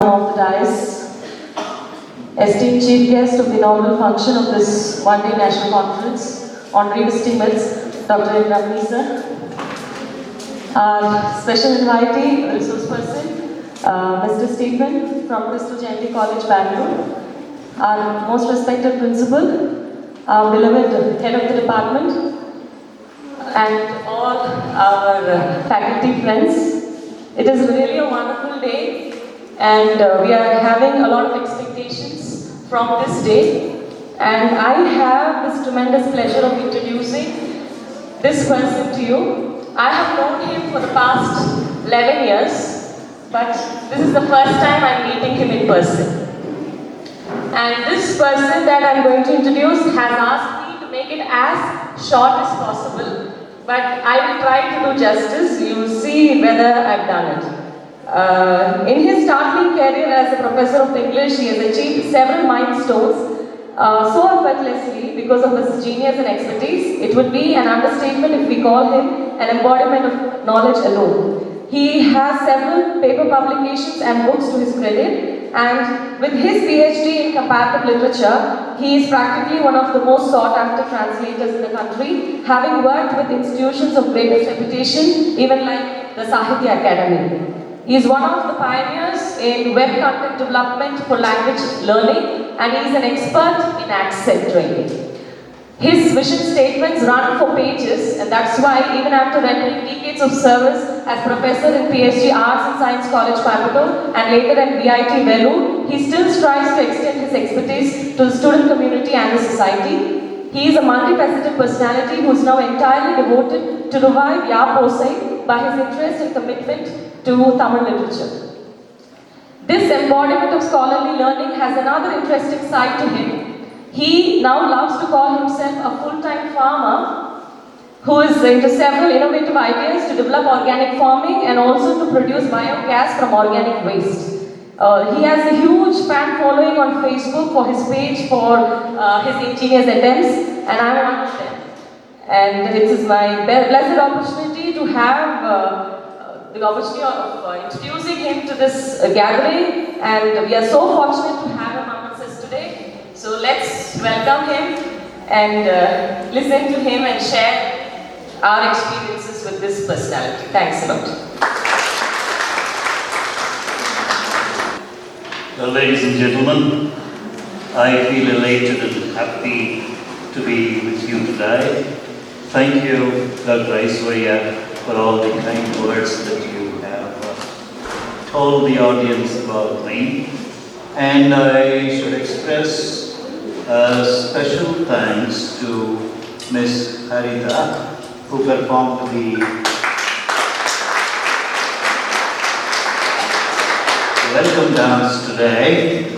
of the dais, esteemed chief guest of the inaugural function of this one-day national conference, honorary distinguished Dr. Ramani sir, our special invitee, resource person, Mr. Stephen from Krishna College, Bangalore, our most respected principal, our beloved head of the department, and all our faculty friends. It is really a wonderful day, and we are having a lot of expectations from this day. And I have this tremendous pleasure of introducing this person to you. I have known him for the past 11 years, but this is the first time I'm meeting him in person. And this person that I'm going to introduce has asked me to make it as short as possible, but I will try to do justice. You will see whether I've done it. In his startling career as a professor of English, he has achieved several milestones so effortlessly because of his genius and expertise. It would be an understatement if we call him an embodiment of knowledge alone. He has several paper publications and books to his credit, and with his PhD in comparative literature, he is practically one of the most sought-after translators in the country, having worked with institutions of greatest reputation, even like the Sahitya Academy. He is one of the pioneers in web content development for language learning, and he is an expert in accent training. His vision statements run for pages, and that's why even after rendering decades of service as professor in PhD Arts and Science College, Coimbatore, and later at VIT Vellore, he still strives to extend his expertise to the student community and the society. He is a multifaceted personality who is now entirely devoted to revive Ya Posai by his interest and commitment to Tamil literature. This embodiment of scholarly learning has another interesting side to him. He now loves to call himself a full-time farmer who is into several innovative ideas to develop organic farming and also to produce biogas from organic waste. He has a huge fan following on Facebook for his page for his ingenious attempts, and I'm one of them. And it is my blessed opportunity to have the opportunity of introducing him to this gathering, and we are so fortunate to have him amongst us today. So let's welcome him and listen to him and share our experiences with this personality. Thanks a lot. Well, ladies and gentlemen, I feel elated and happy to be with you today. Thank you, Dr. Aishwarya, for all the kind words that you have told the audience about me. And I should express special thanks to Miss Harita, who performed the welcome dance today.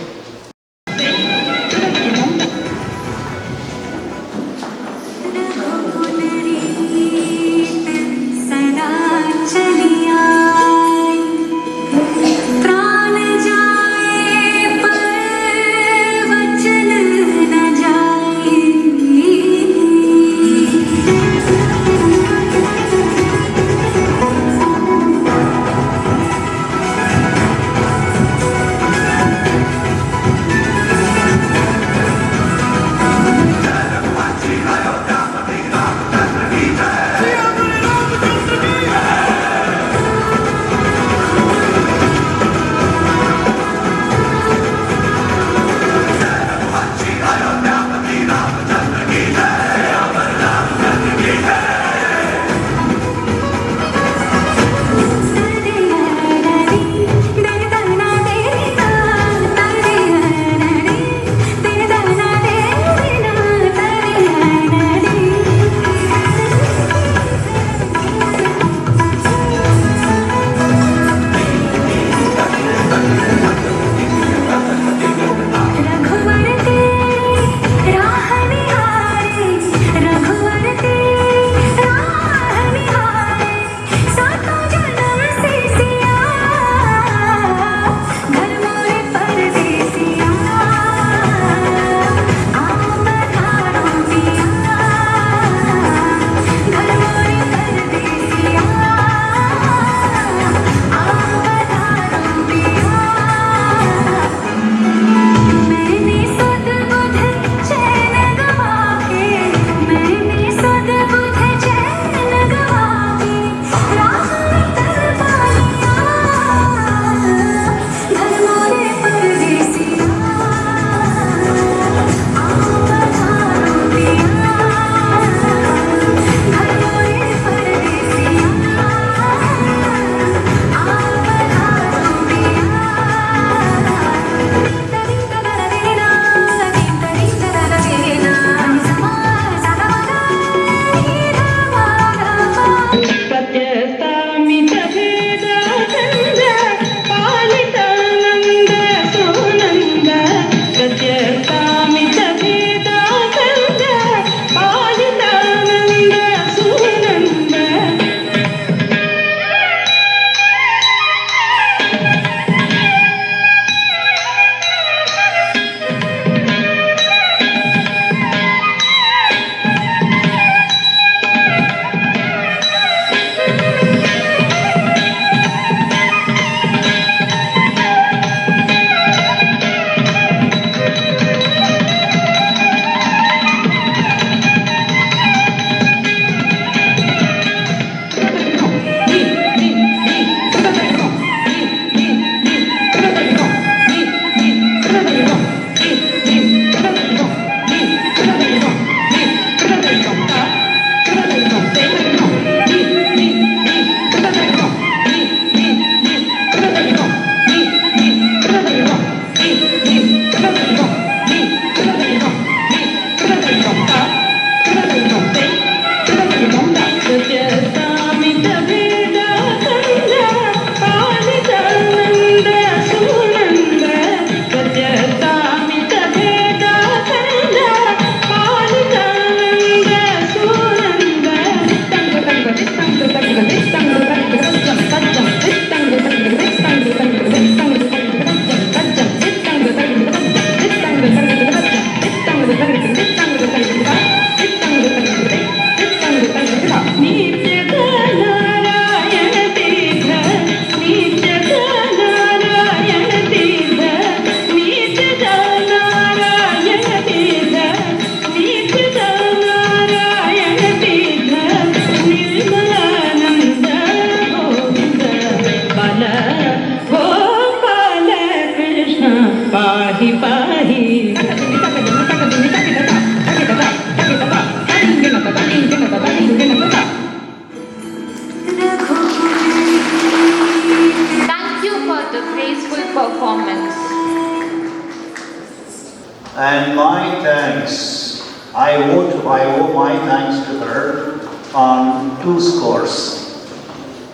And my thanks, I owe my thanks to her on 2 scores.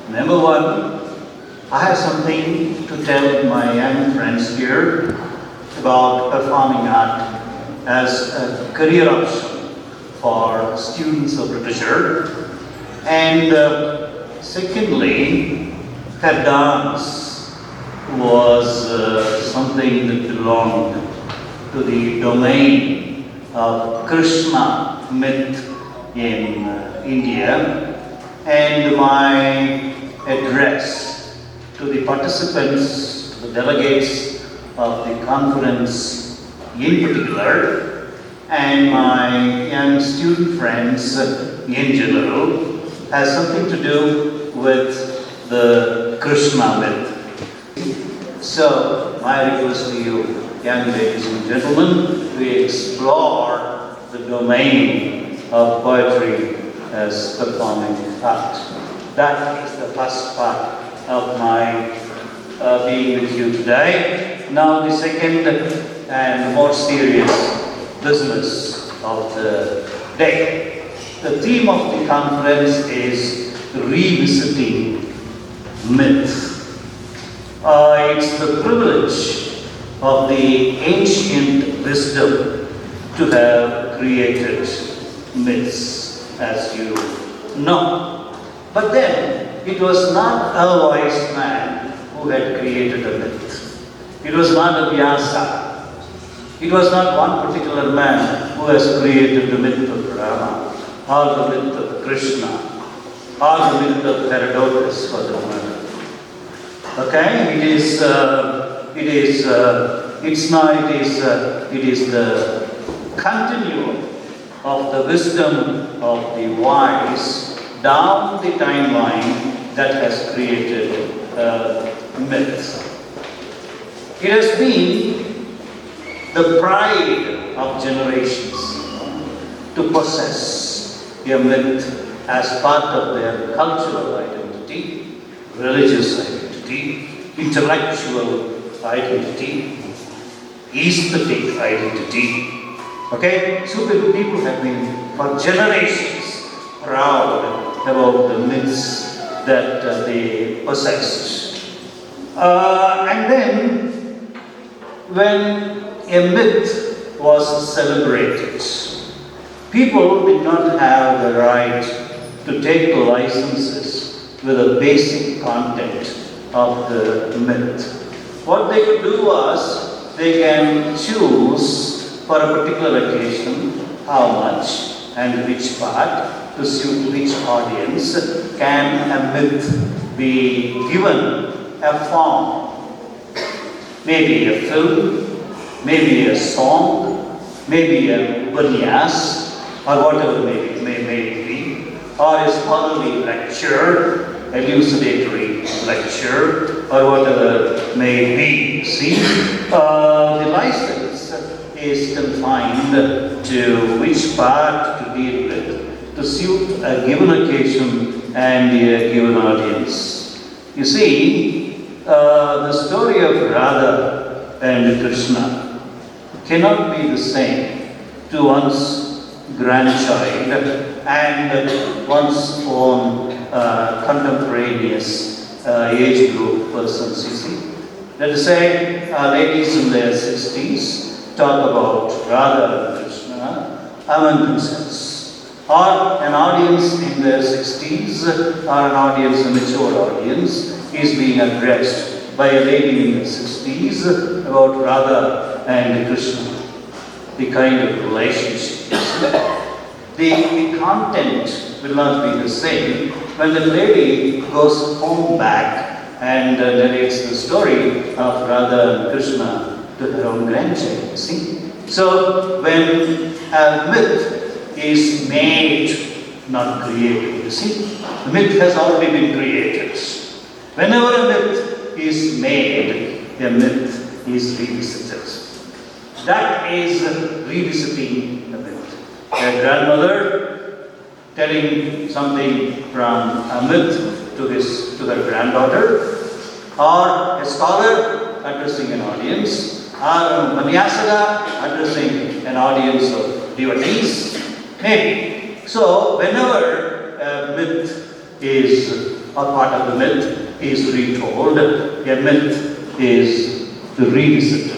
Number 1, I have something to tell my young friends here about performing art as a career option for students of literature. And secondly, her dance was something that belonged to the domain of Krishna myth in India. And my address to the participants, to the delegates of the conference in particular, and my young student friends in general, has something to do with the Krishna myth. So, my request to you, young ladies and gentlemen, to explore the domain of poetry as performing art. That is the first part of my being with you today. Now the second and more serious business of the day. The theme of the conference is revisiting myth. It's the privilege of the ancient wisdom to have created myths, as you know. But then, it was not a wise man who had created a myth. It was not a Vyasa. It was not one particular man who has created the myth of Rama, or the myth of Krishna, or the myth of Herodotus for the matter. Okay, it is the continuum of the wisdom of the wise down the timeline that has created myths. It has been the pride of generations to possess a myth as part of their cultural identity, religious identity, intellectual identity, aesthetic identity. Okay? So the people have been for generations proud about the myths that they possessed. And then, when a myth was celebrated, people did not have the right to take licenses with the basic content of the myth. What they could do was, they can choose for a particular occasion how much and which part to suit which audience can a myth be given a form. Maybe a film, maybe a song, maybe a upanyas, or whatever it may be, or a scholarly lecture, elucidatory lecture, or whatever may be. See, the license is confined to which part to deal with, to suit a given occasion and a given audience. You see, the story of Radha and Krishna cannot be the same to one's grandchild and one's own contemporaneous age group persons, you see. Let us say ladies in their 60s talk about Radha and Krishna among themselves. Or an audience in their 60s, or an audience, a mature audience, is being addressed by a lady in the 60s about Radha and Krishna. The kind of relationship. The content will not be the same when the lady goes home back and narrates the story of Radha and Krishna to her own grandchild. See? So when a myth is made, not created, you see? The myth has already been created. Whenever a myth is made, a myth is revisited. That is revisiting a myth. A grandmother telling something from a myth to her granddaughter, or a scholar addressing an audience, or Manyasaka addressing an audience of devotees, maybe. So whenever a myth is, or part of the myth is retold, a myth is revisited.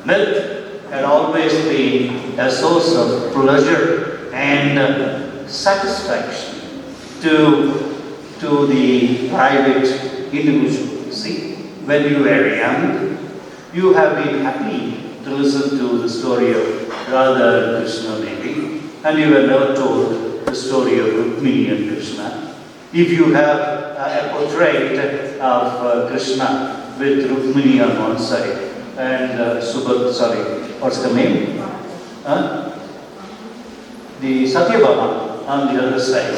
Myth had always been a source of pleasure and satisfaction to the private individual. See, when you were young, you have been happy to listen to the story of Radha and Krishna maybe, and you were never told the story of Rukmini and Krishna. If you have a portrait of Krishna with Rukmini on one side and what's the name? The Satyabhama on the other side,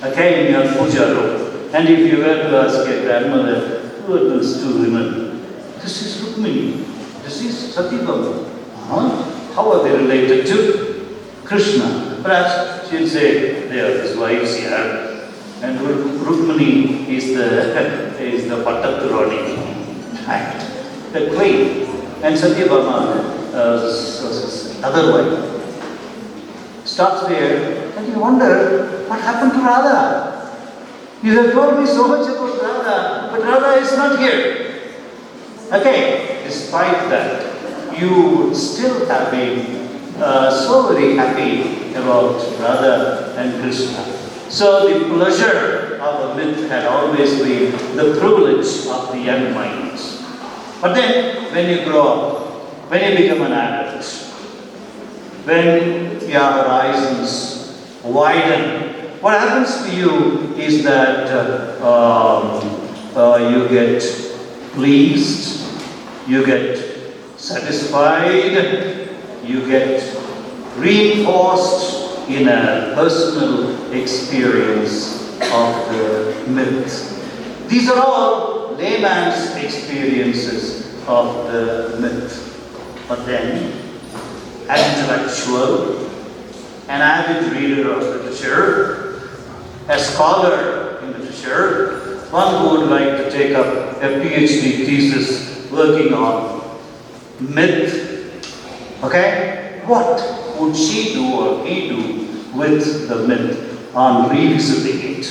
okay, in your puja room. And if you were to ask your grandmother, who are those two women? This is Rukmini, this is Satyabhama. How are they related to Krishna? Perhaps she'll say they are his wives here. And Rukmini is the Pattaturani, right? The queen. And Satyabhama was his other wife. Stops there, and you wonder what happened to Radha. You have told me so much about Radha, but Radha is not here. Okay, despite that, you still have been so very happy about Radha and Krishna. So the pleasure of a myth had always been the privilege of the young mind. But then, when you grow up, when you become an adult, when your horizons widen, what happens to you is that you get pleased, you get satisfied, you get reinforced in a personal experience of the myth. These are all layman's experiences of the myth. But then, an intellectual, an avid reader of literature, a scholar in literature, one who would like to take up a PhD thesis working on myth, okay? What would she do or he do with the myth on revisiting it?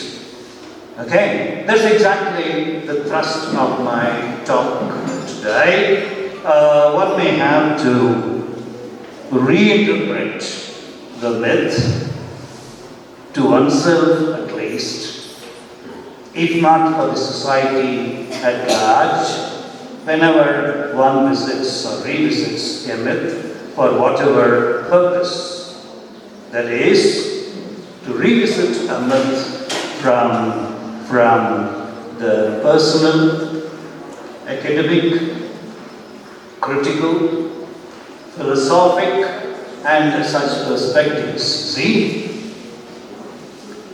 Okay? That's exactly the thrust of my talk today. One may have to reinterpret the myth to oneself at least, if not for the society at large, whenever one visits or revisits a myth for whatever purpose. That is, to revisit a myth from the personal, academic, critical, philosophic, and such perspectives. See?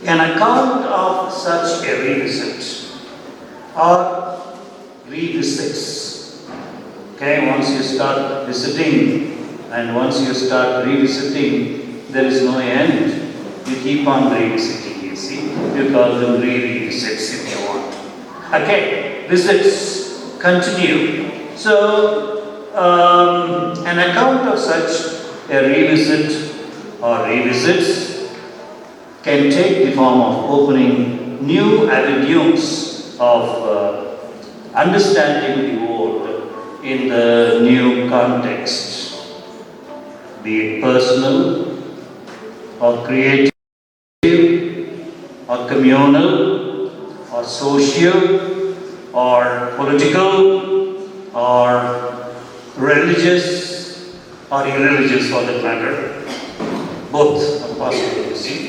An account of such a revisit or revisits. Okay, once you start visiting and once you start revisiting, there is no end. You keep on revisiting, you see. You call them revisits if you want. Okay, visits continue. So, an account of such a revisit or revisits can take the form of opening new avenues of understanding the world in the new context, be it personal or creative or communal or social or political or religious or irreligious for that matter. Both are possible, you see.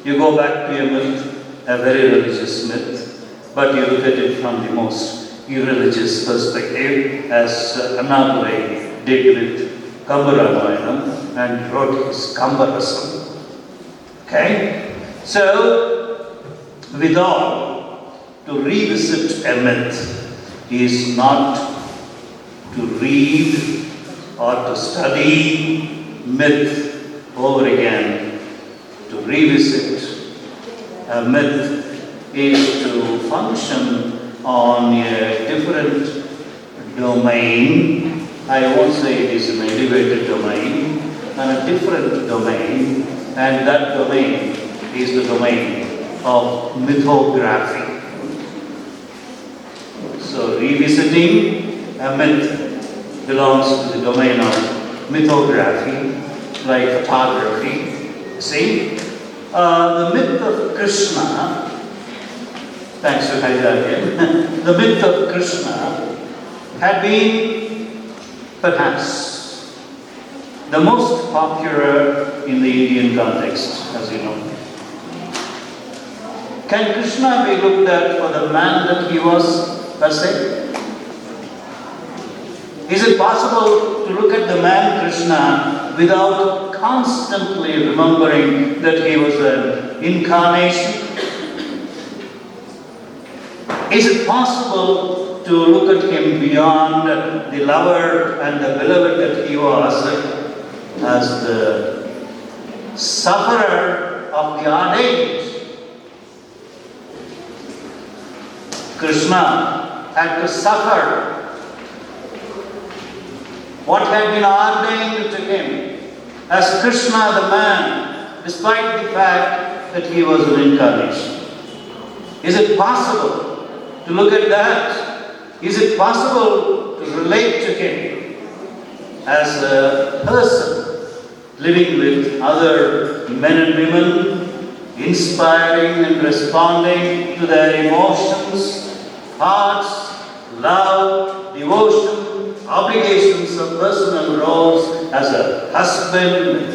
You go back to a myth, a very religious myth, but you look at it from the most irreligious perspective, as Annadurai did with Kambaramayana and wrote his Kambarasam. Okay? So, with all, to revisit a myth is not to read or to study myth over again. To revisit a myth is to function on a different domain. I won't say it is an elevated domain, and a different domain, and that domain is the domain of mythography. So revisiting a myth belongs to the domain of mythography, like photography. See, the myth of Krishna, thanks to Haridayan, the myth of Krishna had been perhaps the most popular in the Indian context, as you know. Can Krishna be looked at for the man that he was, per se? Is it possible to look at the man Krishna without constantly remembering that he was an incarnation? Is it possible to look at him beyond the lover and the beloved that he was as the sufferer of the ordained? Krishna had to suffer what had been ordained to him as Krishna the man, despite the fact that he was an incarnation. Is it possible to look at that? Is it possible to relate to him as a person living with other men and women, inspiring and responding to their emotions, hearts, love, devotion, obligations of personal roles as a husband,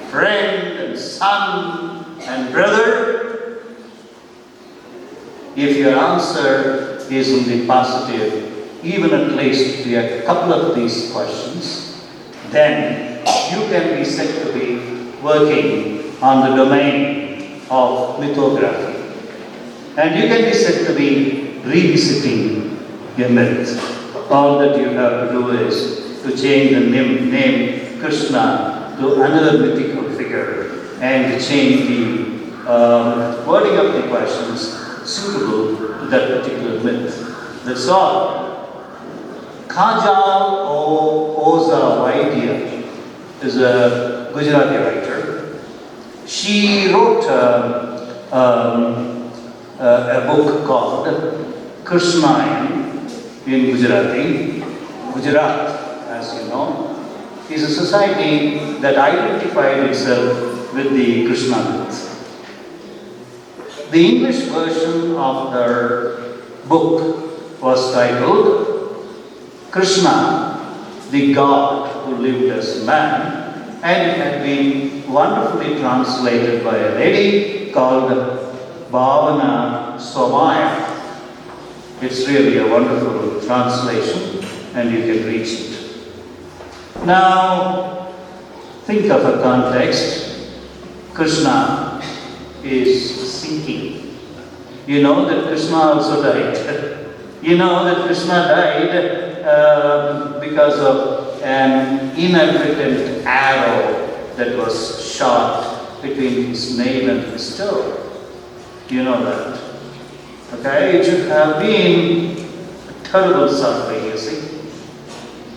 friend, and son, and brother? If your answer is in the positive, even at least to a couple of these questions, then you can be said to be working on the domain of mythography. And you can be said to be revisiting a myth. All that you have to do is to change the name Krishna to another mythical figure and to change the wording of the questions suitable to that particular myth. That's all. Kajal Oza Vaidya is a Gujarati writer. She wrote a book called Krishna in Gujarati. Gujarat, as you know, is a society that identified itself with the Krishna myth. The English version of her book was titled Krishna, the God who lived as man, and it had been wonderfully translated by a lady called Bhavana Somaya. It's really a wonderful translation, and you can reach it. Now, think of a context. Krishna is sinking. You know that Krishna also died. You know that Krishna died because of an inadvertent arrow that was shot between his nail and his toe. You know that. Okay, it should have been a terrible suffering, you see.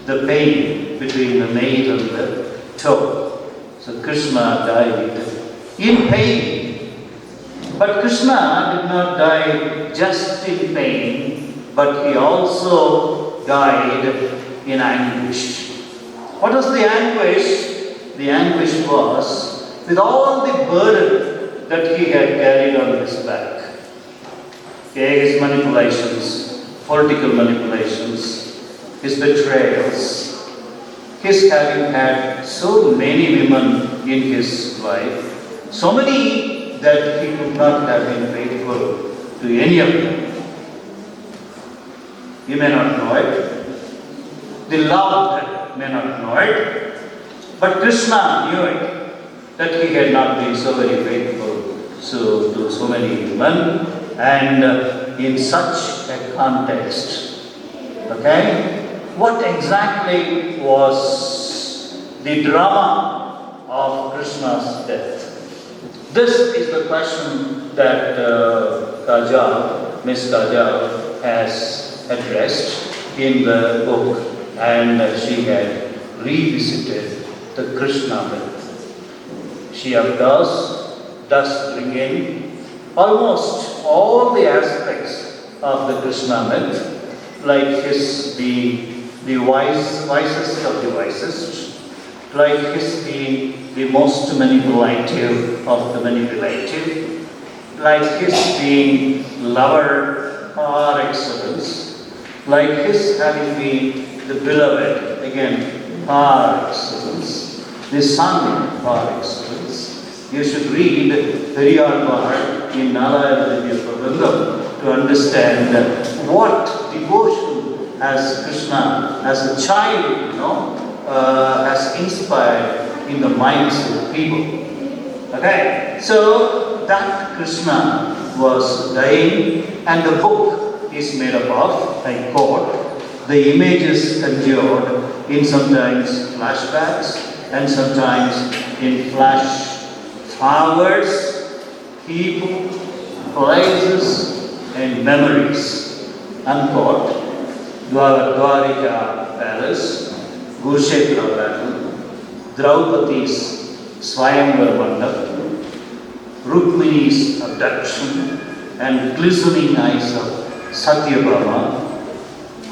The pain between the nail and the toe. So Krishna died in pain. But Krishna did not die just in pain, but he also died in anguish. What was the anguish? The anguish was with all the burden that he had carried on his back. Okay, his manipulations, political manipulations, his betrayals, his having had so many women in his life, so many that he could not have been faithful to any of them. You may not know it. The loved may not know it. But Krishna knew it, that he had not been so very faithful to so many women. And in such a context, okay, what exactly was the drama of Krishna's death? This is the question that Miss Kajal has addressed. in the book, and she had revisited the Krishna myth. She of course does bring in almost all the aspects of the Krishna myth, like his being the wisest of the wisest, like his being the most manipulative of the manipulative, like his being lover par excellence, like his having been the beloved, again, par excellence, the son par excellence. You should read Periyar in Narayana Divya Prabandham to understand what devotion has Krishna, as a child, has inspired in the minds of the people. Okay, so that Krishna was dying, and the book is made up of, I quote, the images conjured in sometimes flashbacks and sometimes in flash forwards, people, places, and memories. Unquote. Dwarika Palace, Kurukshetra battle, Draupadi's Swayamvar Mandap, Rukmini's abduction, and glistening eyes of Satyabhama.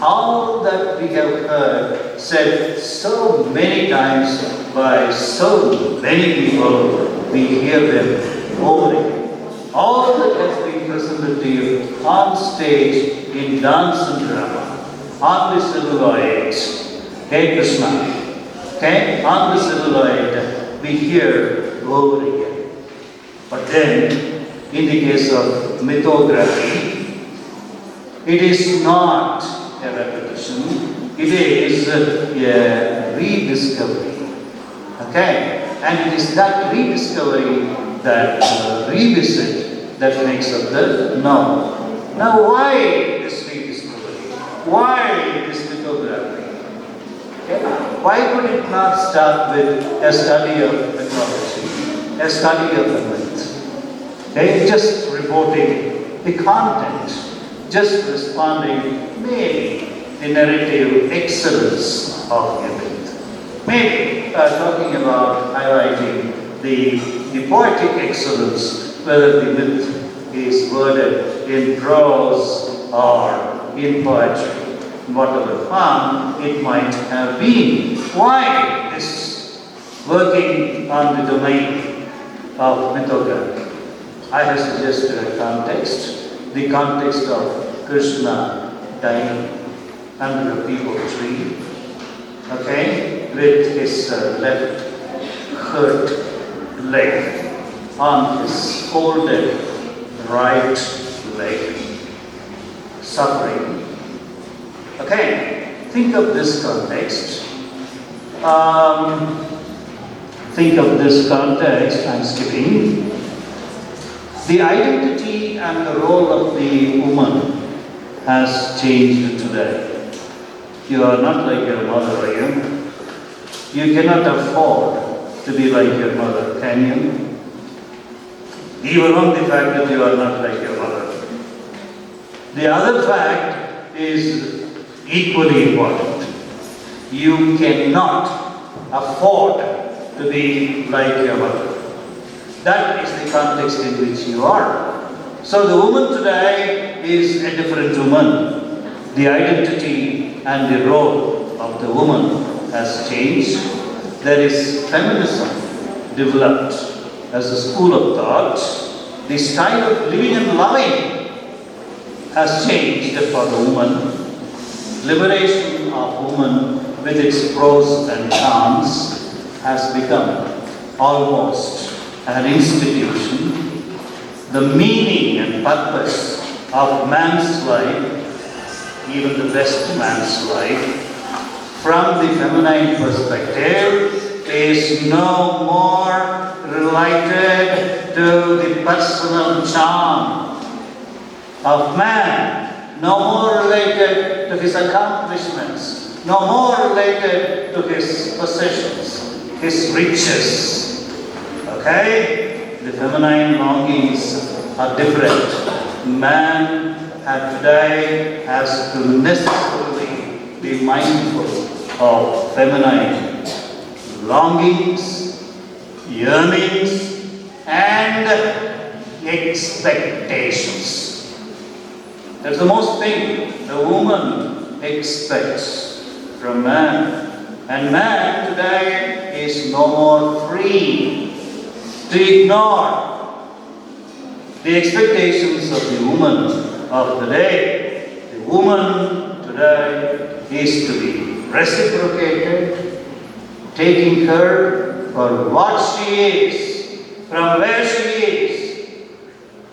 All that we have heard said so many times by so many people, we hear them over again. All that has been presented to you on stage in dance and drama, on the celluloid, hey Krishna, okay, on the celluloid, we hear over again. But then, in the case of mythography, it is not a repetition, it is a rediscovery. Okay? And it is that rediscovery, that revisit, that makes up the now. Now, why this rediscovery? Why this mythography? Okay? Why could it not start with a study of mythology, a study of the myth? Okay? Just reporting the content, just responding maybe the narrative excellence of a myth. Maybe talking about highlighting the poetic excellence, whether the myth is worded in prose or in poetry, in whatever form it might have been. Why this working on the domain of mythography? I have suggested a context, the context of Krishna dying under a peepal tree, okay, with his left hurt leg on his folded right leg, suffering. Okay, think of this context. I'm skipping. The identity and the role of the woman has changed today. You are not like your mother, are you? You cannot afford to be like your mother, can you? Even on the fact that you are not like your mother. The other fact is equally important. You cannot afford to be like your mother. That is the context in which you are. So the woman today is a different woman. The identity and the role of the woman has changed. There is feminism developed as a school of thought. The style of living and loving has changed for the woman. Liberation of woman with its pros and cons has become almost an institution. The meaning and purpose of man's life, even the best man's life, from the feminine perspective, is no more related to the personal charm of man, no more related to his accomplishments, no more related to his possessions, his riches. Okay? The feminine longings are different. Man today has to necessarily be mindful of feminine longings, yearnings, and expectations. That's the most thing the woman expects from man. And man today is no more free to ignore the expectations of the woman of the day. The woman today is to be reciprocated, taking her for what she is, from where she is,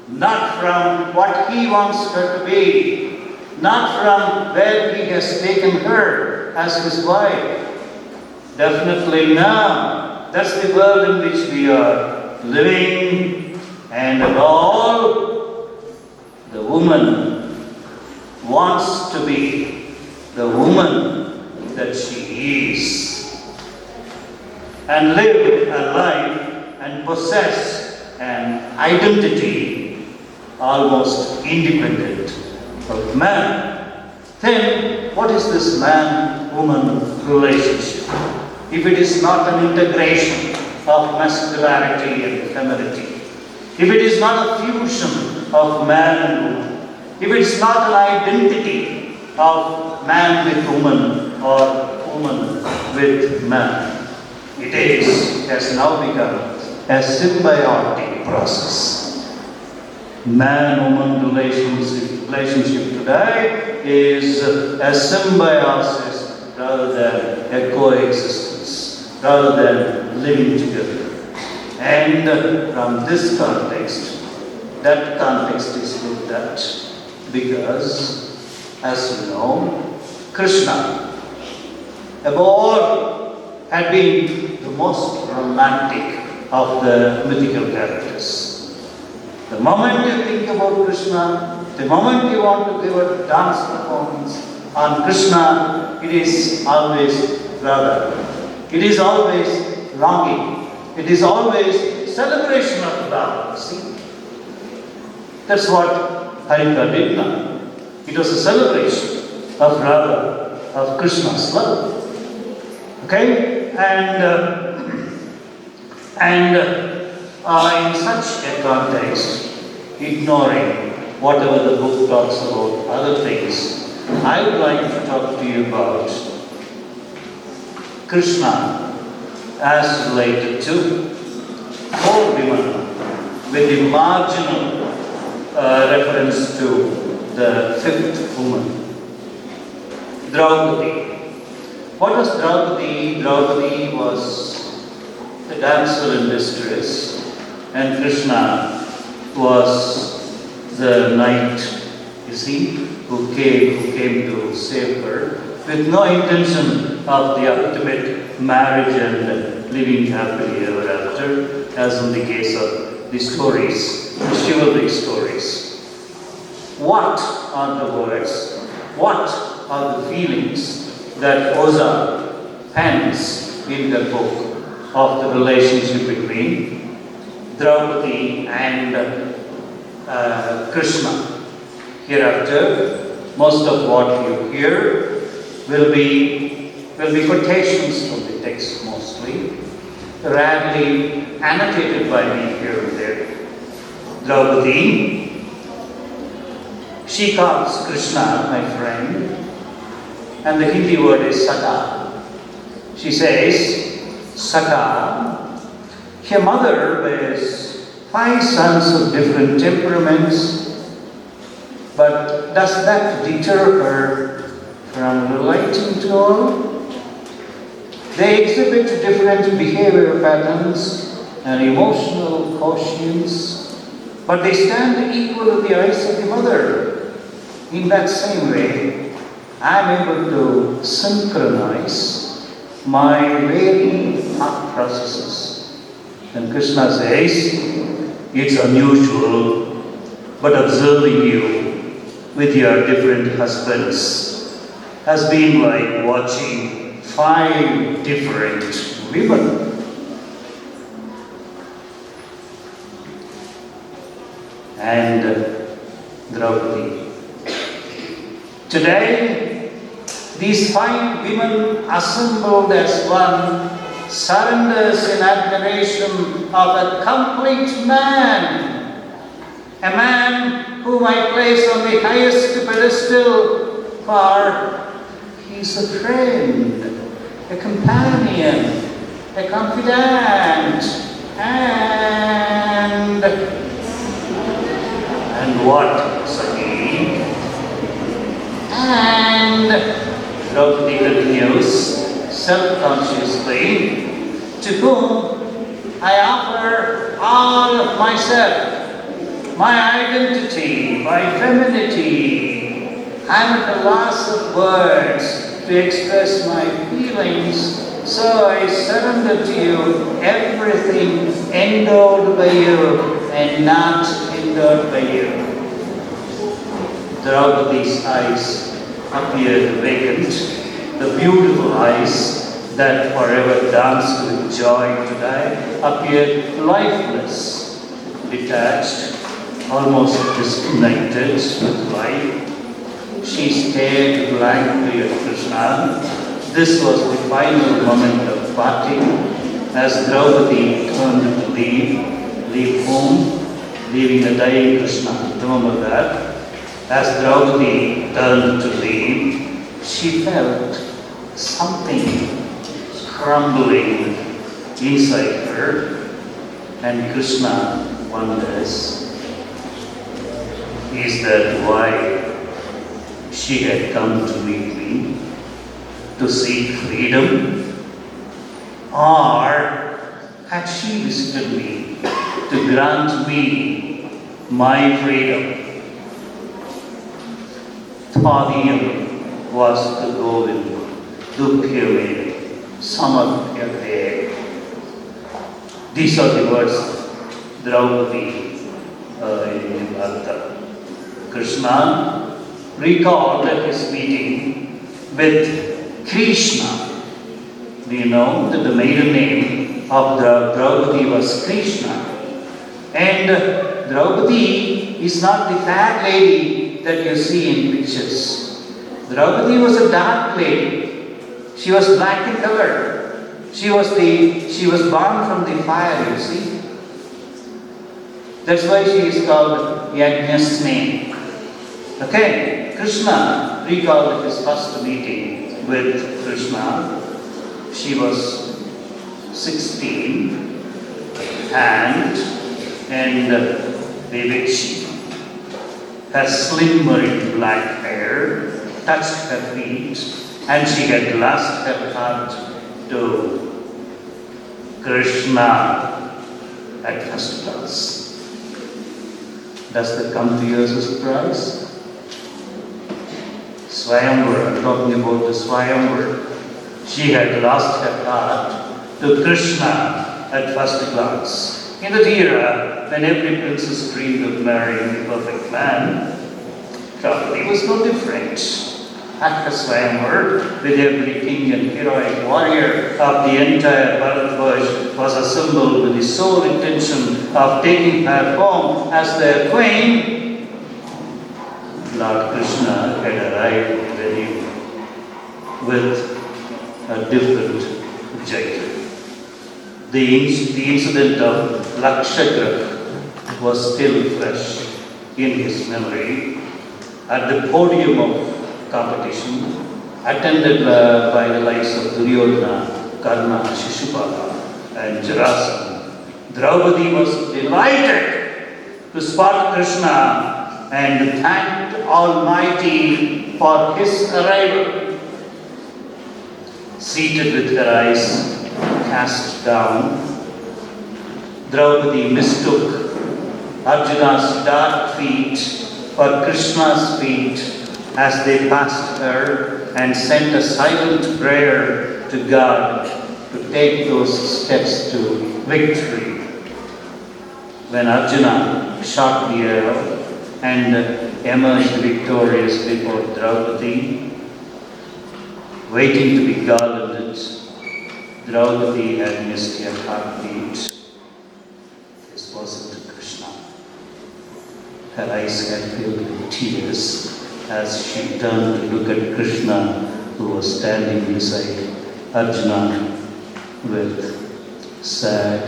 not from what he wants her to be, not from where he has taken her as his wife. Definitely now, that's the world in which we are living. And above all, the woman wants to be the woman that she is and live a life and possess an identity almost independent of man. Then, what is this man-woman relationship? If it is not an integration of masculinity and femininity, if it is not a fusion of man and woman, if it is not an identity of man with woman or woman with man, it has now become a symbiotic process. Man-woman relationship today is a symbiosis rather than a coexistence, rather than living together. And from this context, that context is looked at because, as you know, Krishna, above all, had been the most romantic of the mythical characters. The moment you think about Krishna, the moment you want to give a dance performance on Krishna, it is always Radha. It is always longing. It is always celebration of love. See? That's what Harika did now. It was a celebration of Radha, of Krishna's love. Okay? And in such a context, ignoring whatever the book talks about other things, I would like to talk to you about Krishna as related to four women with the marginal reference to the fifth woman, Draupadi. What was Draupadi? Draupadi was the damsel in distress, and Krishna was the knight, you see, who came to save her with no intention of the ultimate marriage and living happily ever after, as in the case of the stories, the chivalry stories. What are the words? What are the feelings that Oza pens in the book of the relationship between Draupadi and Krishna? Hereafter, most of what you hear will be quotations from the text mostly, rarely annotated by me here and there. Draupadi, she calls Krishna my friend, and the Hindi word is Saka. She says, Saka, her mother bears 5 sons of different temperaments, but does that deter her from relating to all? They exhibit different behavior patterns and emotional quotients, but they stand equal in the eyes of the mother. In that same way, I am able to synchronize my varying thought processes. And Krishna says, it's unusual, but observing you with your different husbands has been like watching 5 different women. And Draupadi. Today, These fine women assembled as one surrenders in admiration of a complete man. A man whom I place on the highest pedestal, for he is a friend, a companion, a confidant, and what, Saki? And Draupadi continues self-consciously, to whom I offer all of myself, my identity, my femininity. I'm at a loss of words to express my feelings, so I surrender to you everything endowed by you and not endowed by you. Draupadi's eyes appeared vacant, the beautiful eyes that forever danced with joy today appeared lifeless, detached, almost disconnected with life. She stared blankly at Krishna. This was the final moment of parting. As Draupadi turned to leave home, leaving the dying Krishna. Remember that? As Draupadi turned to leave, she felt something crumbling inside her, and Krishna wonders, is that why she had come to meet me, to seek freedom? Or had she visited me to grant me my freedom? Tadiyam was the Govind, Dukhyame, Samadhyate. These are the words of Draupadi in Bharata. Krishna recalled his meeting with Krishna. Do you know that the maiden name of Draupadi was Krishna? And Draupadi is not the fat lady that you see in pictures. Draupadi was a dark lady. She was black in color. She was born from the fire, you see. That's why she is called Yajnasni. Okay, Krishna recalled his first meeting with Krishna. She was 16 and Vivekshi. Her slimmering black hair touched her feet, and she had lost her heart to Krishna at first glance. Does that come to you as a surprise? Swayamvar, I'm talking about the Swayamvar. She had lost her heart to Krishna at first glance. In that era, when every princess dreamed of marrying the perfect man, Draupadi was no different. At her Swayamvar, with every king and heroic warrior of the entire Bharatvarsh was assembled with the sole intention of taking her home as their queen, Lord Krishna had arrived with a different objective. The incident of Lakshagraha was still fresh in his memory. At the podium of competition, attended by the likes of Duryodhana, Karna, Shishupala, and Jarasandha, Draupadi was delighted to spot Krishna and thanked Almighty for his arrival. Seated with her eyes cast down, Draupadi mistook Arjuna's dark feet for Krishna's feet as they passed her and sent a silent prayer to God to take those steps to victory. When Arjuna shot the arrow and emerged victorious before Draupadi, waiting to be garlanded, Draupadi had missed her heartbeat. This wasn't Krishna. Her eyes had filled with tears as she turned to look at Krishna who was standing beside Arjuna with sad,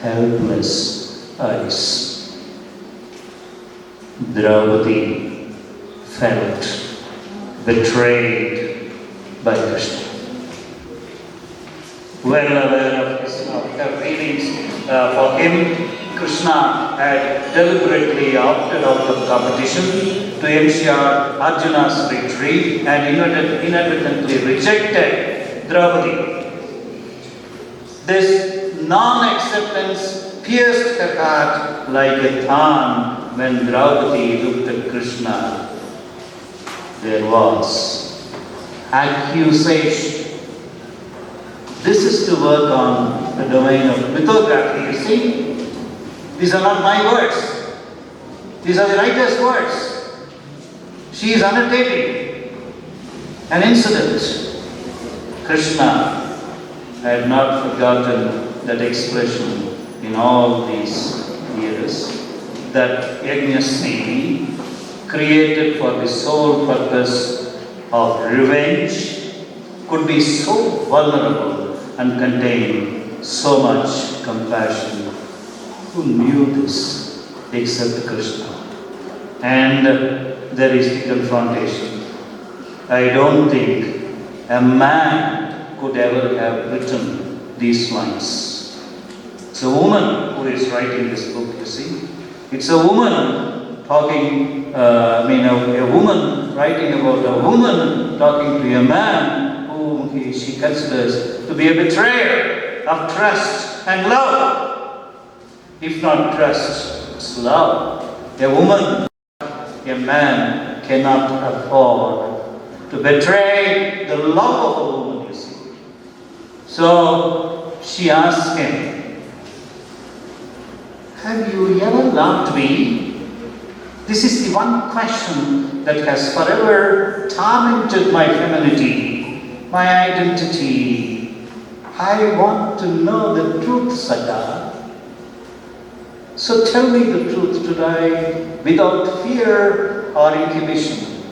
helpless eyes. Draupadi felt betrayed by Krishna. Well aware of her feelings for him, Krishna had deliberately opted out of competition to ensure Arjuna's retreat and inadvertently rejected Draupadi. This non-acceptance pierced her heart like a thorn when Draupadi looked at Krishna. There was accusation. This is to work on the domain of mythography, you see. These are not my words. These are the writer's words. She is annotating an incident. Krishna had not forgotten that expression in all these years, that Yajnasnemi, created for the sole purpose of revenge, could be so vulnerable and contain so much compassion. Who knew this except Krishna? And there is the confrontation. I don't think a man could ever have written these lines. It's a woman who is writing this book, you see. It's a woman talking, a woman writing about a woman talking to a man whom she considers to be a betrayer of trust and love. If not trust, it's love. A woman, a man cannot afford to betray the love of a woman, you see. So she asked him, have you ever loved me? This is the one question that has forever tormented my femininity, my identity. I want to know the truth, Saka. So tell me the truth today without fear or inhibition.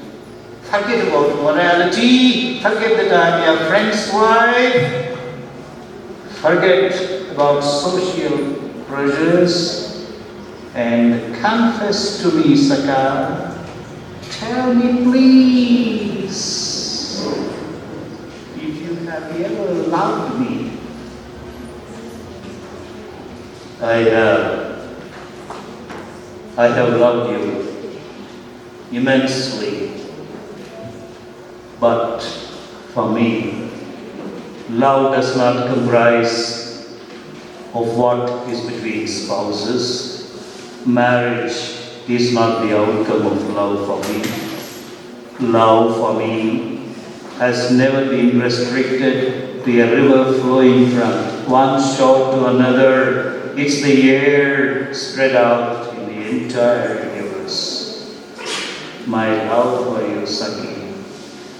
Forget about morality, forget that I am your friend's wife, forget about social pressures, and confess to me, Saka. Tell me please, if you have ever loved me. I have loved you immensely, but for me, love does not comprise of what is between spouses. Marriage is not the outcome of love for me. Love for me has never been restricted to a river flowing from one shore to another. It's the air spread out entire universe. My love for you, Saki,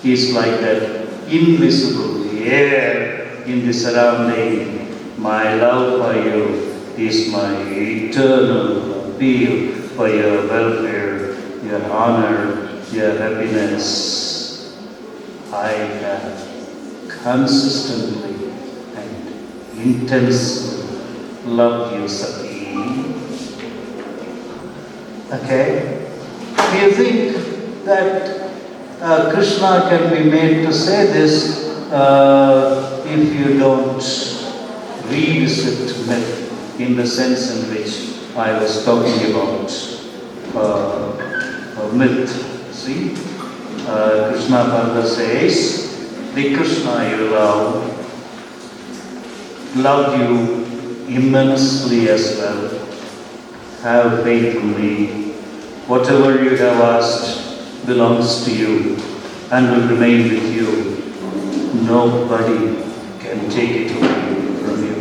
is like that invisible air in the surrounding. My love for you is my eternal appeal for your welfare, your honor, your happiness. I have consistently and intensely loved you, Saki. Okay? Do you think that Krishna can be made to say this if you don't revisit myth in the sense in which I was talking about myth? See? Krishna further says, the Krishna you loved you immensely as well. Have faith in me. Whatever you have asked belongs to you and will remain with you. Nobody can take it away from you.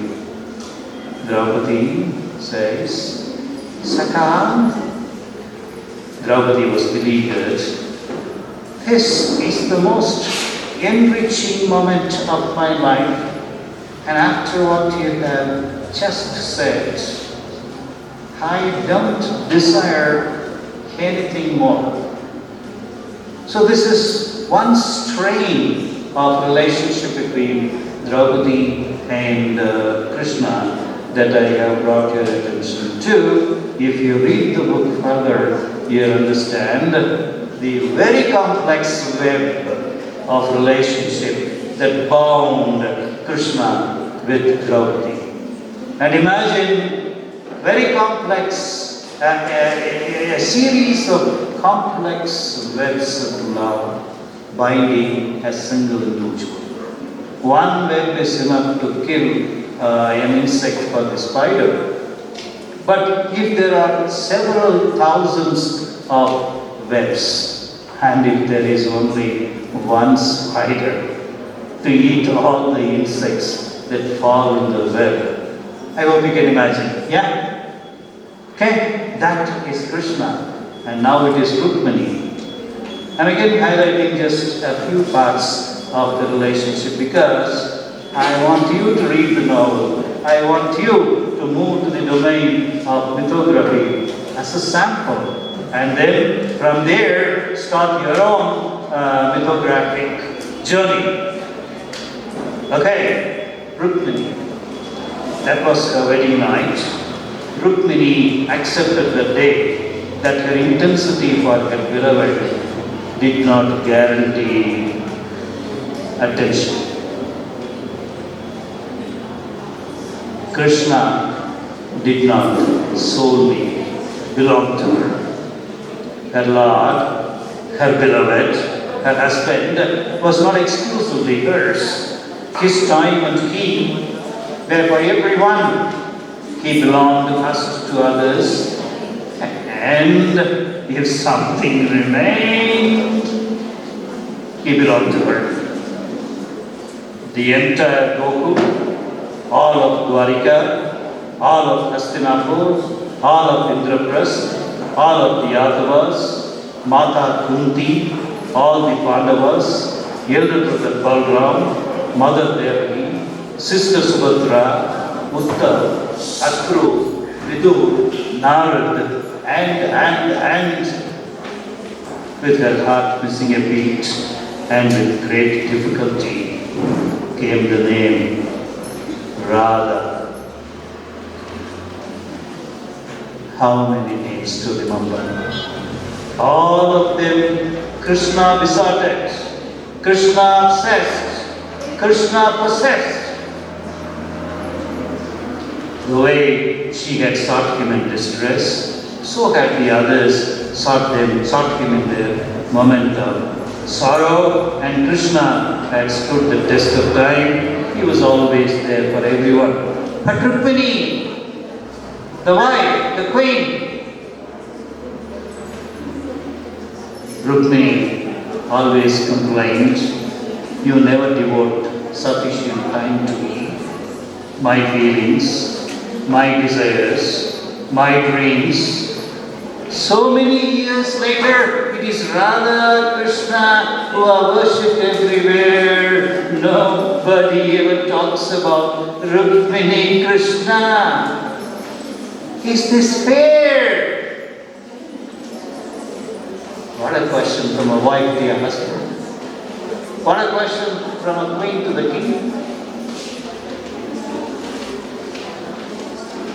Draupadi says, Saka. Draupadi was beleaguered. This is the most enriching moment of my life. And after what you have just said, I don't desire anything more. So this is one strain of relationship between Draupadi and Krishna that I have brought your attention to. If you read the book further, you understand the very complex web of relationship that bound Krishna with Draupadi. And imagine very complex, a series of complex webs of love binding a single individual. One web is enough to kill an insect for the spider. But if there are several thousands of webs, and if there is only one spider to eat all the insects that fall in the web, I hope you can imagine. Yeah? Okay, that is Krishna. And now it is Rukmini. I'm again highlighting just a few parts of the relationship because I want you to read the novel. I want you to move to the domain of mythography as a sample. And then from there, start your own mythographic journey. Okay, Rukmini. That was her wedding night. Rukmini accepted the day that her intensity for her beloved did not guarantee attention. Krishna did not solely belong to her. Her Lord, her beloved, her husband was not exclusively hers. His time and he were for everyone. He belonged first to others, and if something remained, he belonged to her. The entire Gokul, all of Dwarika, all of Hastinapur, all of Indraprasth, all of the Yadavas, Mata Kunti, all the Pandavas, elder brother Balram, mother Devaki, sister Subhadra, Uttava, Akru, Vidu, Narad, and with her heart missing a beat and with great difficulty came the name Radha. How many names to remember? All of them Krishna besotted, Krishna obsessed, Krishna possessed. The way she had sought him in distress, so had the others sought him in their moment of sorrow, and Krishna had stood the test of time. He was always there for everyone. But Rukmini, the wife, the queen, Rukmini always complained, "You never devote sufficient time to me, my feelings, my desires, my dreams." So many years later, it is Radha, Krishna who are worshipped everywhere. Nobody ever talks about Rukmini Krishna. Is this fair? What a question from a wife to a husband. What a question from a queen to the king.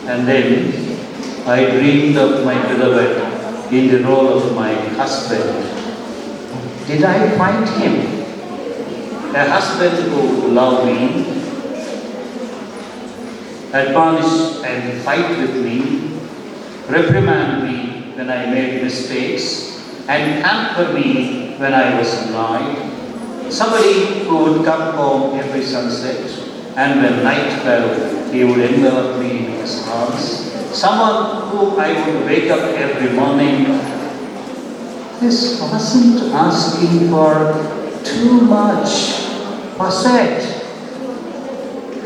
And then I dreamed of my beloved in the role of my husband. Did I find him? A husband who loved me, admonish and fight with me, reprimand me when I made mistakes, and pamper me when I was annoyed. Somebody who would come home every sunset, and when night fell, he would envelop me in his arms. Someone who I would wake up every morning. This wasn't asking for too much, was it?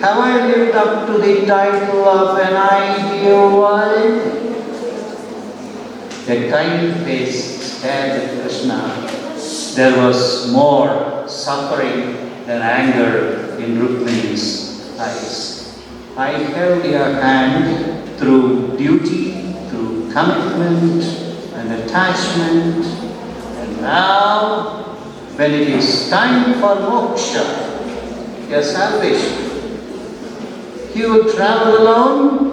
Have I lived up to the title of an ideal wife? A kind face stared at Krishna. There was more suffering than anger in Rukmini's eyes. I held your hand through duty, through commitment and attachment, and now when it is time for moksha, your salvation, he will travel alone?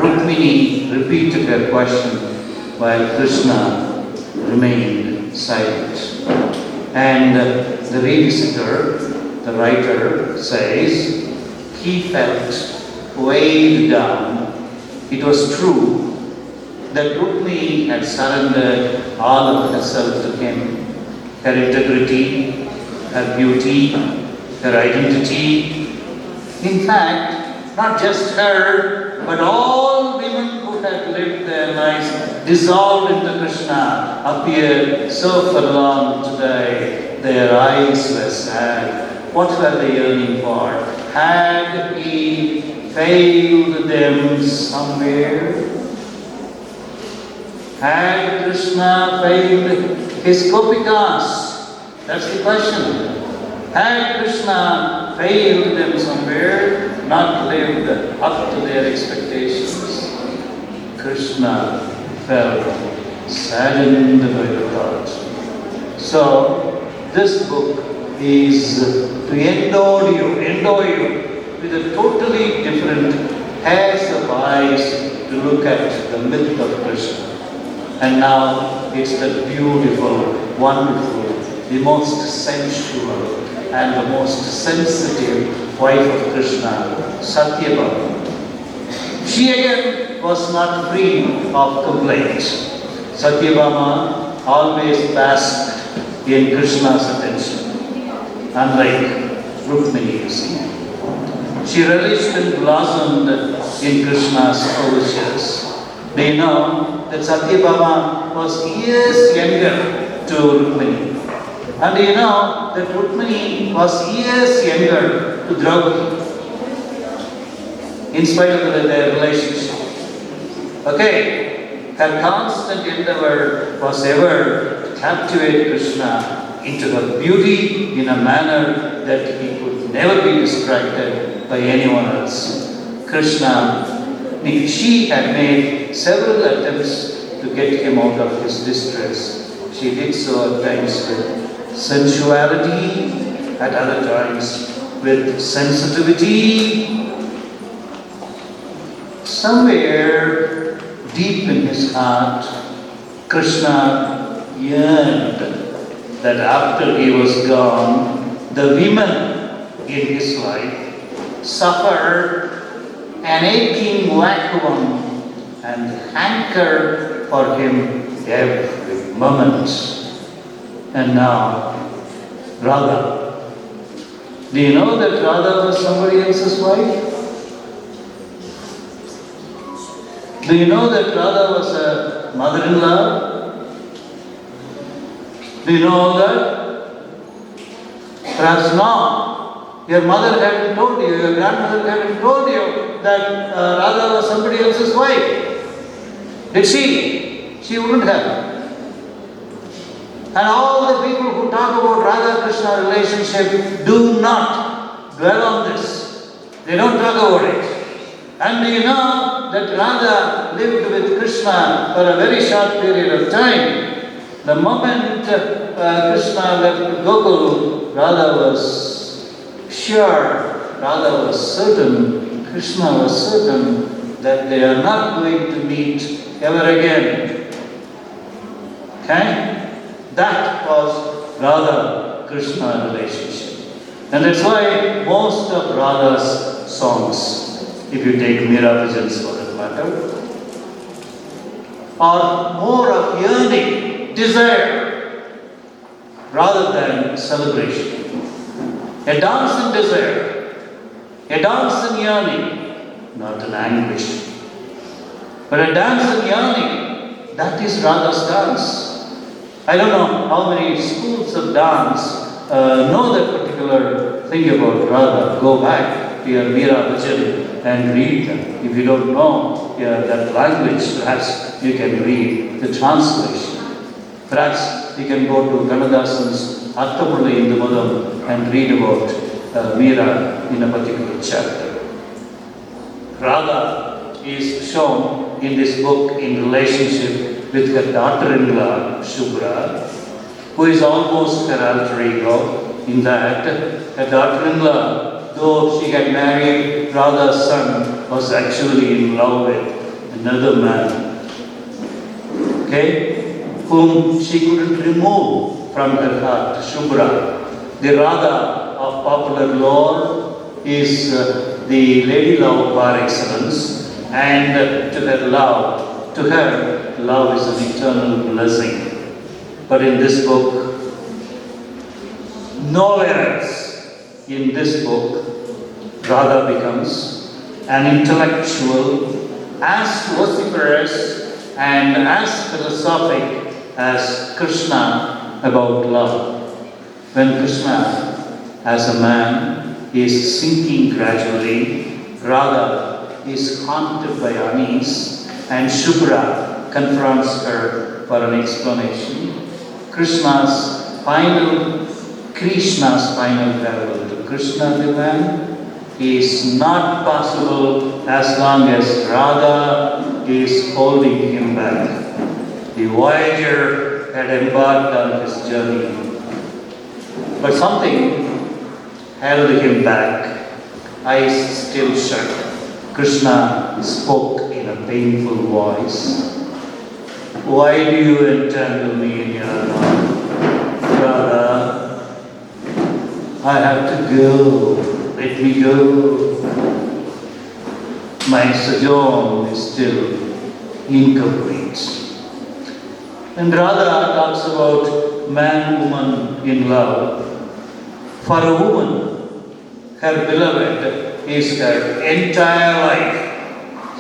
Rukmini repeated her question while Krishna remained silent. And the revisitor, the writer, says he felt weighed down. It was true that Rukmini had surrendered all of herself to him, her integrity, her beauty, her identity. In fact, not just her, but all women who had lived their lives dissolved into Krishna appeared so forlorn today. Their eyes were sad. What were they yearning for? Had he failed them somewhere? Had Krishna failed his gopikas? That's the question. Had Krishna failed them somewhere, not lived up to their expectations? Krishna felt saddened by the thought. So, this book is to endow you with a totally different pairs of eyes to look at the myth of Krishna. And now it's the beautiful, wonderful, the most sensual and the most sensitive wife of Krishna, Satyabhama. She again was not free of complaints. Satyabhama always basked in Krishna's attention, unlike Rukmini, you see. She relished and blossomed in Krishna's overtures. Do you know that Satyabhama was years younger to Rukmini? And do you know that Rukmini was years younger to Draupadi? In spite of their relationship. Okay, her constant endeavor was ever to captivate Krishna into her beauty in a manner that he could never be distracted by anyone else. She had made several attempts to get him out of his distress. She did so at times with sensuality, at other times with sensitivity. Somewhere deep in his heart, Krishna yearned that after he was gone, the women in his life suffered an aching vacuum and hanker for him every moment. And now, Radha. Do you know that Radha was somebody else's wife? Do you know that Radha was a mother-in-law? Do you know all that? Perhaps not. Your mother hadn't told you, your grandmother hadn't told you that Radha was somebody else's wife. Did she? She wouldn't have. And all the people who talk about Radha-Krishna relationship do not dwell on this. They don't talk about it. And do you know that Radha lived with Krishna for a very short period of time? The moment Krishna left Gokul, Radha was sure, Radha was certain, Krishna was certain that they are not going to meet ever again. Okay? That was Radha-Krishna relationship. And that's why most of Radha's songs, if you take Meera bhajans for that matter, are more of yearning, desire, rather than celebration. A dance in desire, a dance in yearning, not in anguish. But a dance in yearning, that is Radha's dance. I don't know how many schools of dance know that particular thing about Radha. Go back to your Meera bhajan and read them. If you don't know that language, perhaps you can read the translation. Perhaps you can go to Kannadasan's Arthamulla Indumudam and read about Meera in a particular chapter. Radha is shown in this book in relationship with her daughter-in-law, Shubhra. who is almost her alter ego, in that her daughter-in-law, though she had married Radha's son, was actually in love with another man, okay, whom she couldn't remove from her heart, Shubhra. The Radha of popular lore is the lady love par excellence, and to her, love is an eternal blessing. But in this book, nowhere else in this book, Radha becomes an intellectual, as vociferous and as philosophic as Krishna about love. When Krishna, as a man, is sinking gradually, Radha is haunted by unease, and Shubhra confronts her for an explanation. Krishna's final farewell to Krishna the man is not possible as long as Radha is holding him back. The voyager had embarked on his journey, but something held him back. Eyes still shut. Krishna spoke in a painful voice. Why do you entangle me in your love? Radha, I have to go. Let me go. My sojourn is still incomplete. And Radha talks about man-woman in love. For a woman, her beloved is her entire life.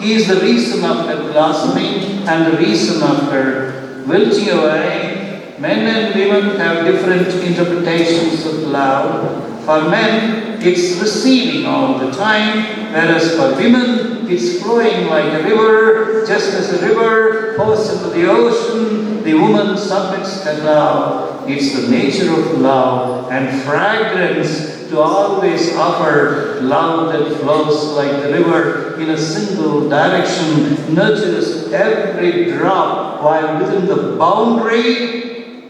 He is the reason of her blossoming and the reason of her wilting away. Men and women have different interpretations of love. For men, it's receiving all the time, whereas for women, it's flowing like a river. Just as a river pours into the ocean, the woman submits her love. It's the nature of love and fragrance to always offer love that flows like the river in a single direction, nurtures every drop while within the boundary.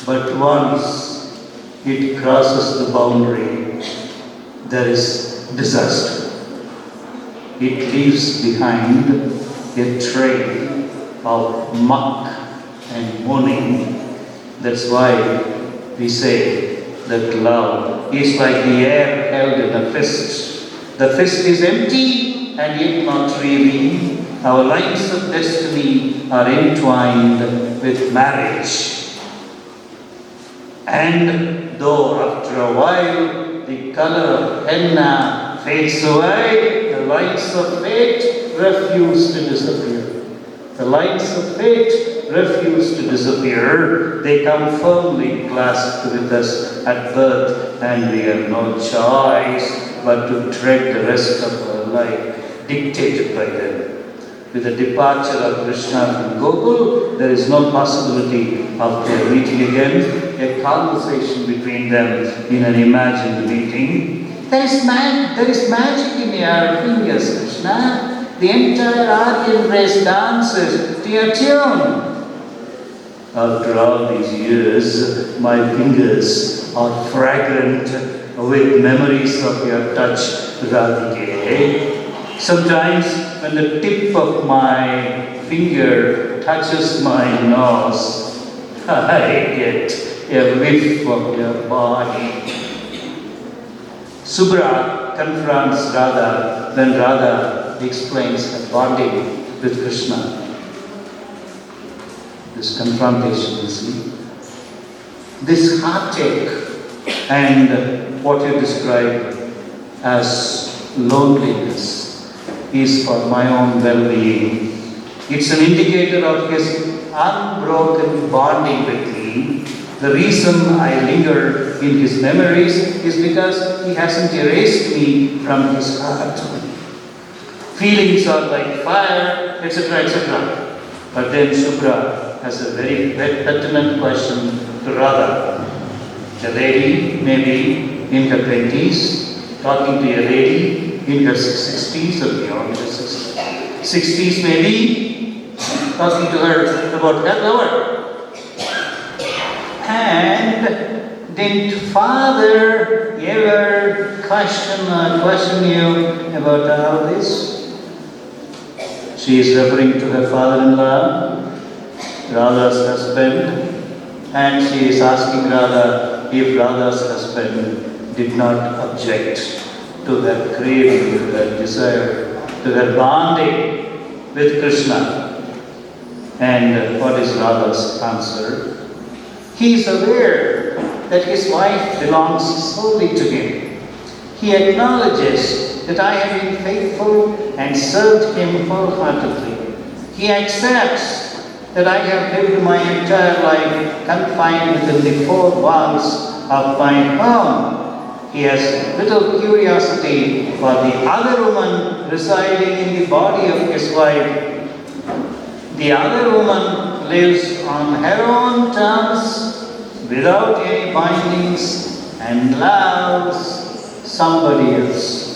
But once it crosses the boundary, there is disaster. It leaves behind a trail of muck and mourning. That's why we say that love is like the air held in a fist. The fist is empty and yet not really. Our lines of destiny are entwined with marriage. And though after a while the color of henna fades away, the lines of fate refuse to disappear. The lines of fate refuse to disappear. They come firmly clasped with us at birth, and we have no choice but to tread the rest of our life dictated by them. With the departure of Krishna from Gokul, there is no possibility of their meeting again, a conversation between them in an imagined meeting. There is magic in your fingers, Krishna. The entire Aryan race dances to your tune. After all these years, my fingers are fragrant with memories of your touch, Radhike. Sometimes when the tip of my finger touches my nose, I get a whiff of your body. Subhra confronts Radha when Radha explains her bonding with Krishna. This confrontation, you see. This heartache and what you describe as loneliness is for my own well-being. It's an indicator of his unbroken bonding with me. The reason I linger in his memories is because he hasn't erased me from his heart. Feelings are like fire, etc., etc. But then Shubhra has a very pertinent question to Radha. The lady may be in her 20s, talking to a lady in her 60s or beyond her 60s maybe, talking to her about her lover. And didn't father ever question you about all this? She is referring to her father-in-law, Radha's husband, and she is asking Radha if Radha's husband did not object to her craving, to her desire, to her bonding with Krishna. And what is Radha's answer? He is aware that his wife belongs solely to him. He acknowledges that I have been faithful and served him wholeheartedly. He accepts that I have lived my entire life confined within the four walls of my home. He has little curiosity for the other woman residing in the body of his wife. The other woman lives on her own terms without any bindings and loves somebody else.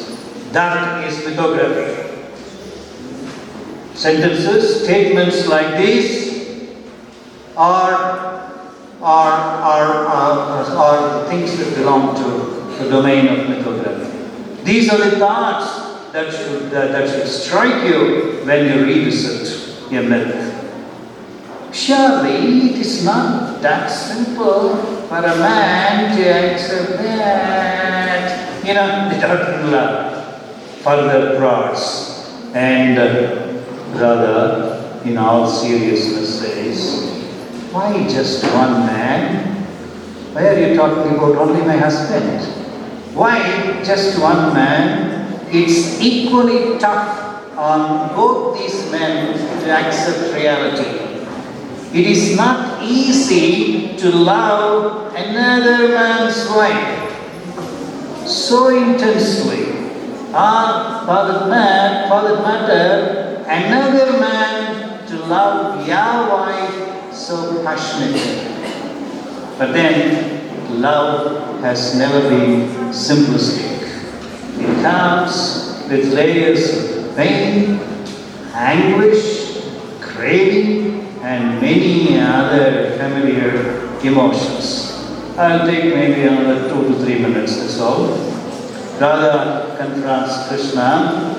That is mythography. Sentences, statements like these are things that belong to the domain of mythography. These are the thoughts that should strike you when you revisit a myth. Surely it is not that simple for a man to accept that. The daughter-in-law further prods, and Radha, in all seriousness, says, why just one man? Why are you talking about only my husband? Why just one man? It's equally tough on both these men to accept reality. It is not easy to love another man's wife so intensely, or for that matter, another man to love your wife so passionately. But then, love has never been simplistic. It comes with layers of pain, anguish, craving, and many other familiar emotions. I'll take maybe another 2 to 3 minutes, that's all. Radha confronts Krishna.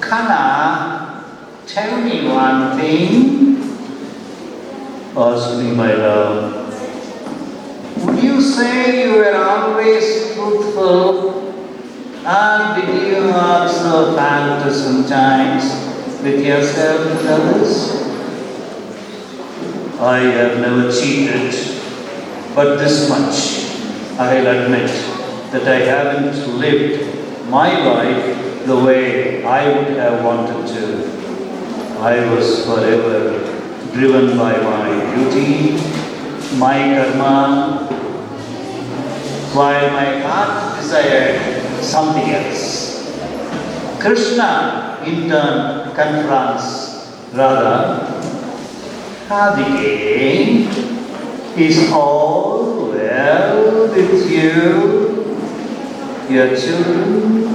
Kana, tell me one thing. Ask me, my love. Would you say you were always truthful, or did you also falter sometimes with yourself and others? I have never cheated, but this much I'll admit, that I haven't lived my life the way I would have wanted to. I was forever driven by my duty, my karma, while my heart desired something else. Krishna, in turn, confronts Radha. Radhike, is all well with you? Your children?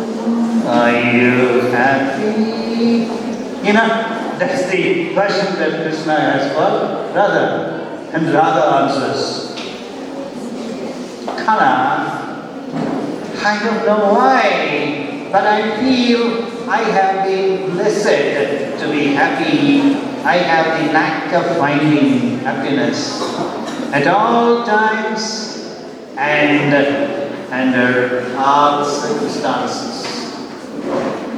Are you happy? That's the question that Krishna has for Radha. And Radha answers, Kana, I don't know why, but I feel I have been blessed to be happy. I have the knack of finding happiness at all times and under all circumstances.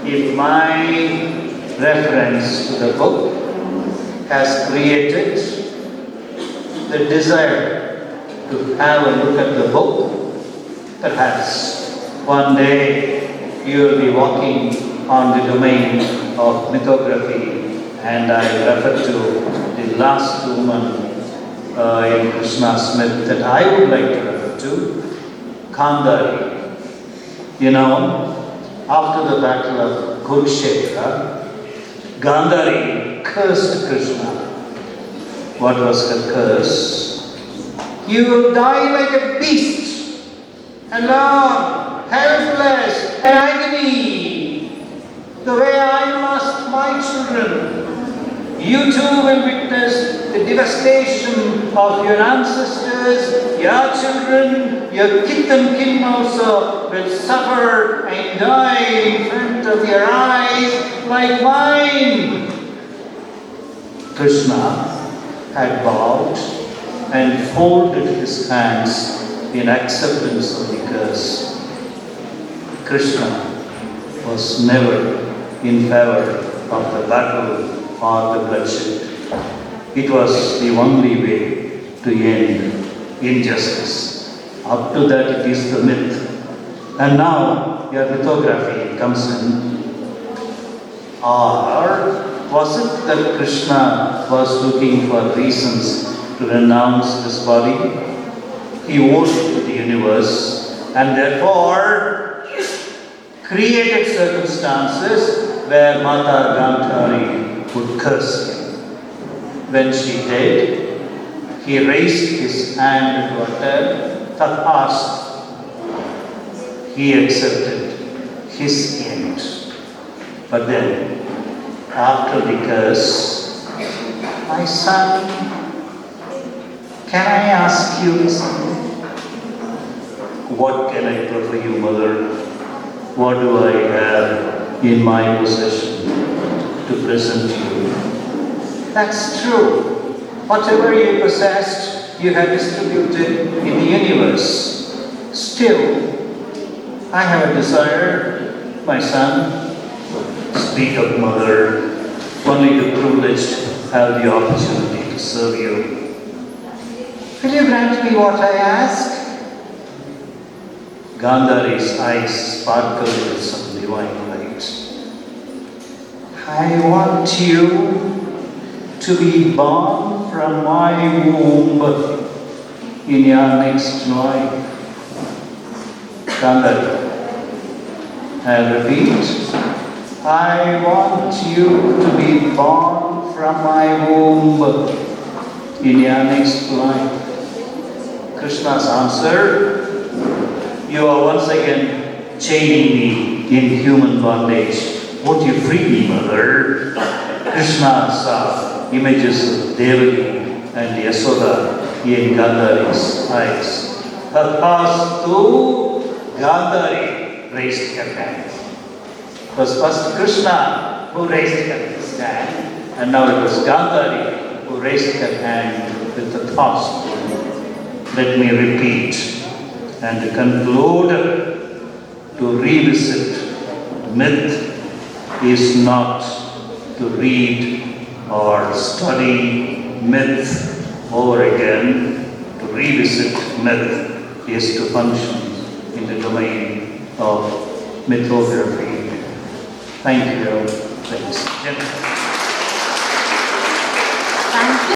If my reference to the book has created the desire to have a look at the book, perhaps one day you will be walking on the domain of mythography. And I refer to the last woman in Krishna's myth that I would like to refer to, Gandhari. After the battle of Kurukshetra, Gandhari cursed Krishna. What was her curse? You will die like a beast, alone, helpless, in agony, the way I lost my children. You too will witness the devastation of your ancestors, your children, your kith and kin also will suffer and die in front of your eyes like mine. Krishna had bowed and folded his hands in acceptance of the curse. Krishna was never in favor of the battle or the bloodshed. It was the only way to end injustice. Up to that, it is the myth. And now your mythography comes in. Or was it that Krishna was looking for reasons to renounce this body? He owed it to the universe and therefore created circumstances where Mata Gandhari would curse him. When she did, he raised his hand to utter Tathast. He accepted his end. But then, after the curse, my son, can I ask you something? What can I do for you, mother? What do I have in my possession to present you? That's true. Whatever you possessed, you have distributed in the universe. Still, I have a desire, my son. Speak up, mother. Only the privileged have the opportunity to serve you. Will you grant me what I ask? Gandhari's eyes sparkled with some divine light. I want you to be born from my womb in your next life. Gandhari, I repeat, I want you to be born from my womb in your next life. Krishna's answer, you are once again chaining me in human bondage. Won't you free me, mother? Krishna saw images of Devaki and Yasoda in Gandhari's eyes. Tathastu, Gandhari raised her hand. It was first Krishna who raised his hand, and now it was Gandhari who raised her hand with the thoughts. Let me repeat and conclude. To revisit myth is not to read or study myth over again. To revisit myth is to function in the domain of mythography. Thank you, ladies and gentlemen.